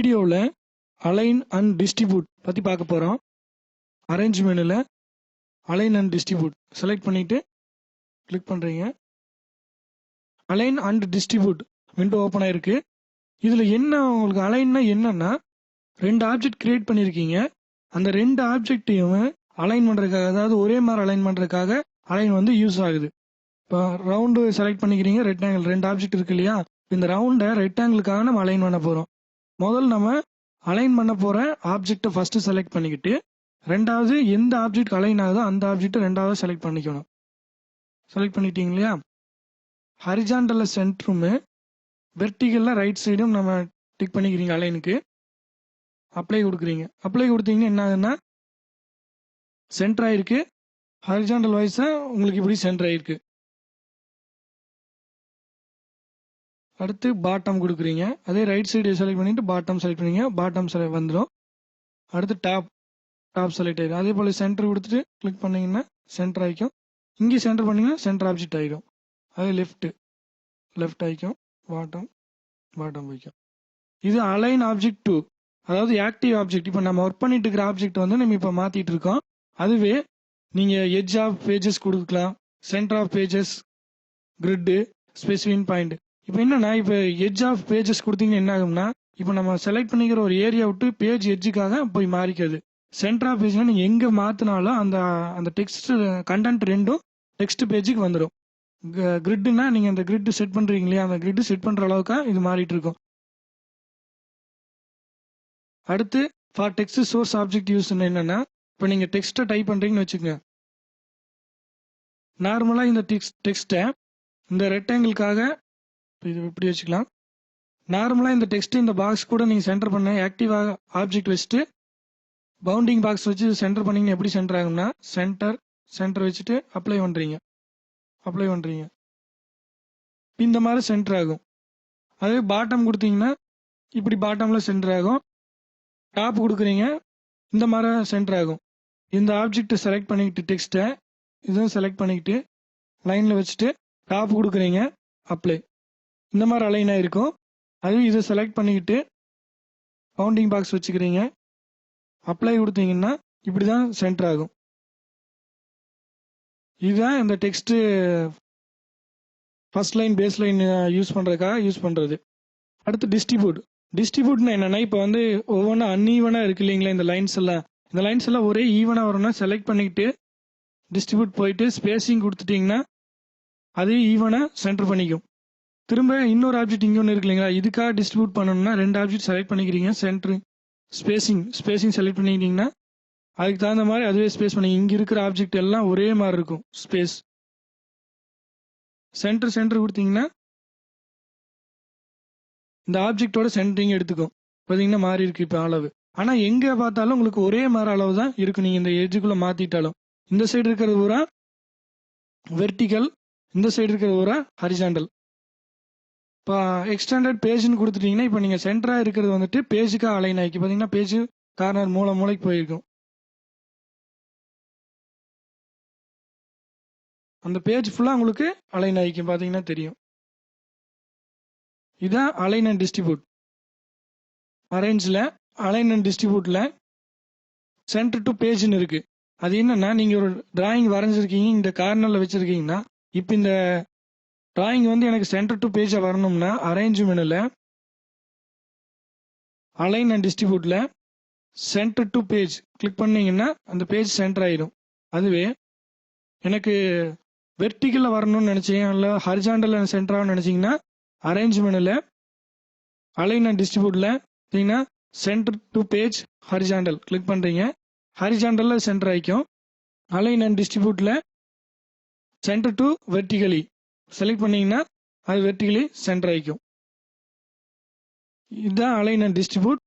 வீடியோவில் align and distribute பற்றி பார்க்க போகிறோம். அரேஞ்ச் மெனுவில் அலைன் அண்ட் டிஸ்ட்ரிபியூட் செலக்ட் பண்ணிவிட்டு கிளிக் பண்ணுறீங்க. Align and distribute window open ஆகிருக்கு. இதில் என்ன உங்களுக்கு அலைன்னா என்னன்னா, 2 ஆப்ஜெக்ட் கிரியேட் பண்ணியிருக்கீங்க. அந்த 2 ஆப்ஜெக்டையும் அலைன் பண்ணுறதுக்காக, அதாவது ஒரே மாதிரி அலைன் பண்ணுறதுக்காக அலைன் வந்து யூஸ் ஆகுது. இப்போ ரவுண்டு செலக்ட் பண்ணிக்கிறீங்க, ரெக்டாங்கிள் 2 ஆப்ஜெக்ட் இருக்கு இல்லையா? இந்த ரவுண்டை ரெக்டாங்கிளுக்காக நம்ம அலைன் பண்ண போகிறோம். முதல்ல நம்ம அலைன் பண்ண போகிற ஆப்ஜெக்டை ஃபஸ்ட்டு செலக்ட் பண்ணிக்கிட்டு, ரெண்டாவது எந்த ஆப்ஜெக்ட் அலைன் ஆகுதோ அந்த ஆப்ஜெக்டை ரெண்டாவது செலக்ட் பண்ணிக்கணும். செலக்ட் பண்ணிட்டீங்க இல்லையா? ஹரிஜாண்டலில் சென்டரும் வெர்டிகலில் ரைட் சைடும் நம்ம டிக் பண்ணிக்கிறீங்க. அலைனுக்கு அப்ளை கொடுக்குறீங்க. அப்ளை கொடுத்தீங்கன்னா என்ன ஆகுதுன்னா, சென்டர் ஆயிருக்கு. ஹரிஜாண்டல் வைஸாக உங்களுக்கு இப்படி சென்டர் ஆயிருக்கு. அடுத்து பாட்டம் கொடுக்குறீங்க. அதே ரைட் சைடு செலக்ட் பண்ணிட்டு பாட்டம் செலக்ட் பண்ணிங்க. பாட்டம் செலக்ட் வந்துடும். அடுத்து டாப் செலக்ட் ஆகிடும். அதே போல் சென்டர் கொடுத்துட்டு கிளிக் பண்ணிங்கன்னா சென்டர் ஆகிக்கும். இங்கே சென்டர் பண்ணிங்கன்னா சென்டர் ஆப்ஜெக்ட் ஆகிடும். அதே லெஃப்ட் ஆகிக்கும். பாட்டம் வைக்கும். இது அலைன் ஆப்ஜெக்ட் 2, அதாவது ஆக்டிவ் ஆப்ஜெக்ட். இப்போ நம்ம ஒர்க் பண்ணிட்டு இருக்கிற ஆப்ஜெக்ட் வந்து நம்ம இப்போ மாற்றிட்டு இருக்கோம். அதுவே நீங்கள் எட்ஜ் ஆஃப் பேஜஸ் கொடுக்கலாம், centre of pages, grid, specific point. இப்போ என்னன்னா, இப்போ எட்ஜ் ஆஃப் பேஜஸ் கொடுத்தீங்கன்னா என்ன ஆகும்னா, இப்போ நம்ம செலக்ட் பண்ணிக்கிற ஒரு ஏரியா விட்டு பேஜ் எட்ஜுக்காக போய் மாறிக்காது. சென்டர் ஆஃப் பேஜ்னா நீங்கள் எங்கே மாற்றினாலும் அந்த டெக்ஸ்ட் கண்டென்ட் ரெண்டும் டெக்ஸ்ட் பேஜுக்கு வந்துடும். கிரிட்னா நீங்கள் அந்த கிரிட் செட் பண்ணுறீங்க இல்லையா? அந்த கிரிட் செட் பண்ணுற அளவுக்கு இது மாறிட்டு இருக்கும். அடுத்து for text source object use என்னன்னா, இப்போ நீங்கள் டெக்ஸ்ட்டை டைப் பண்ணுறீங்கன்னு வச்சுக்கோங்க. நார்மலாக இந்த டெக்ஸ்ட்டை இந்த ரெக்டாங்கிளுக்காக இது இப்படி வச்சுக்கலாம். நார்மலாக இந்த டெக்ஸ்ட் இந்த பாக்ஸ் கூட நீங்கள் சென்டர் பண்ண ஆக்டிவ் ஆப்ஜெக்ட் வச்சுட்டு பவுண்டிங் பாக்ஸ் வச்சு சென்டர் பண்ணிங்கன்னா எப்படி சென்டர் ஆகும்னா, சென்டர் வச்சுட்டு அப்ளை பண்ணுறீங்க. இந்த மாதிரி சென்டர் ஆகும். அதே பாட்டம் கொடுத்தீங்கன்னா இப்படி பாட்டமில் சென்டர் ஆகும். டாப் கொடுக்குறீங்க, இந்த மாதிரி சென்டர் ஆகும். இந்த ஆப்ஜெக்டை செலக்ட் பண்ணிக்கிட்டு டெக்ஸ்ட்டை இதுவும் செலக்ட் பண்ணிக்கிட்டு லைனில் வச்சுட்டு டாப் கொடுக்குறீங்க, அப்ளை. இந்த மாதிரி அலைன் ஆகிருக்கும். அதுவும் இதை செலக்ட் பண்ணிக்கிட்டு பவுண்டிங் பாக்ஸ் வச்சுக்கிறீங்க, அப்ளை கொடுத்தீங்கன்னா இப்படி தான் சென்டர் ஆகும். இதுதான் இந்த text first line base line use பண்ணுறது. அடுத்து டிஸ்ட்ரிபியூட்னா என்னன்னா, இப்போ வந்து ஒவ்வொன்றும் அன்ஈவனாக இருக்கு இல்லைங்களா? இந்த லைன்ஸ் எல்லாம் ஒரே ஈவனாக வரும்னா செலக்ட் பண்ணிக்கிட்டு டிஸ்ட்ரிபியூட் போயிட்டு ஸ்பேசிங் கொடுத்துட்டிங்கன்னா அது ஈவனாக சென்டர் பண்ணிக்கும். திரும்ப இன்னொரு ஆப்ஜெக்ட் இங்கே ஒன்று இருக்கு இல்லைங்களா? இதுக்காக டிஸ்ட்ரிபியூட் பண்ணணும்னா 2 ஆப்ஜெக்ட் செலக்ட் பண்ணிக்கிறீங்க. சென்டர் ஸ்பேசிங் செலக்ட் பண்ணிக்கிட்டீங்கன்னா அதுக்கு தகுந்த மாதிரி அதுவே ஸ்பேஸ் பண்ணி இங்கே இருக்கிற ஆப்ஜெக்ட் எல்லாம் ஒரே மாதிரி இருக்கும். ஸ்பேஸ் சென்டர் கொடுத்தீங்கன்னா இந்த ஆப்ஜெக்டோட சென்டரிங் எடுத்துக்கும். பார்த்தீங்கன்னா மாறி இருக்கு இப்போ அளவு. ஆனால் எங்கே பார்த்தாலும் உங்களுக்கு ஒரே மாதிரி அளவு தான் இருக்கும். நீங்கள் இந்த எட்ஜுக்குள்ளே மாற்றிட்டாலும் இந்த சைடு இருக்கிறது பூரா வெர்டிக்கல், இந்த சைடு இருக்கிறது பூரா ஹரிசாண்டல். இப்போ எக்ஸ்டெண்டட் பேஜ்னு கொடுத்துட்டீங்கன்னா இப்போ நீங்கள் சென்டராக இருக்கிறது வந்துட்டு பேஜுக்காக அலைன் ஆகிக்கு. பார்த்தீங்கன்னா பேஜ் கார்னர் மூளைக்கு போயிருக்கும். அந்த பேஜ் ஃபுல்லாக உங்களுக்கு அலைன் ஆகிக்கும். பார்த்தீங்கன்னா தெரியும். இதுதான் அலைன் அண்ட் டிஸ்ட்ரிபியூட். அரேஞ்சில் அலைன் அண்ட் டிஸ்ட்ரிபியூட்டில் சென்டர் டு பேஜ்னு இருக்குது. அது என்னன்னா, நீங்கள் ஒரு டிராயிங் வரைஞ்சிருக்கீங்க, இந்த கார்னரில் வச்சுருக்கீங்கன்னா இப்போ இந்த டிராயிங் வந்து எனக்கு சென்டர் டு பேஜாக வரணும்னா அரேஞ்ச் மெனுவில் அலைன் அண்ட் டிஸ்ட்ரிபியூட்டில் சென்டர் டு பேஜ் கிளிக் பண்ணிங்கன்னா அந்த பேஜ் சென்டர் ஆகிடும். அதுவே எனக்கு வெர்டிக்கலில் வரணும்னு நினச்சிங்க, இல்லை ஹரிஜாண்டலில் சென்டர் ஆகணும்னு நினச்சிங்கன்னா அரேஞ்ச் மெனுவில் அலைன் அண்ட் டிஸ்ட்ரிபியூட்டில் பார்த்தீங்கன்னா centre to page horizontal click பண்ணுறீங்க. ஹரிஜாண்டலில் சென்டர் ஆகிக்கும். அலைன் அண்ட் டிஸ்ட்ரிபியூட்டில் சென்டர் டு வெர்டிகலி செலக்ட் பண்ணிங்கன்னா அது வெர்டிகலி சென்டர் ஆகிக்கும். இதுதான் அலைன் அண்ட் டிஸ்ட்ரிபியூட்.